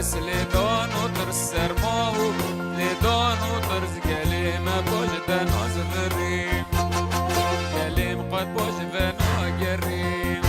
برس لیدان و ترس سرما و لیدان و ترس گلیم باش دناز وریم گلیم قد باش ونا گریم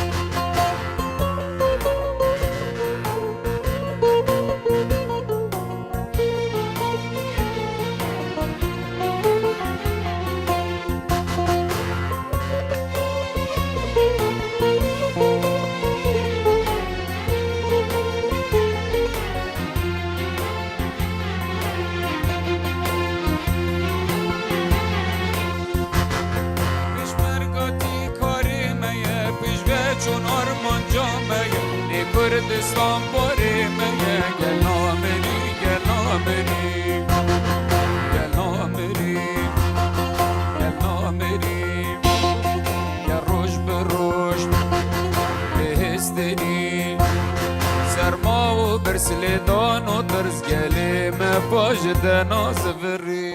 چون آرمان جامعه نی کردستان باره میه گلامری گلامری گلامری گلامری یا روش به روش بهستنی سرما و برسلیدان و درز گلیم باش دناز وری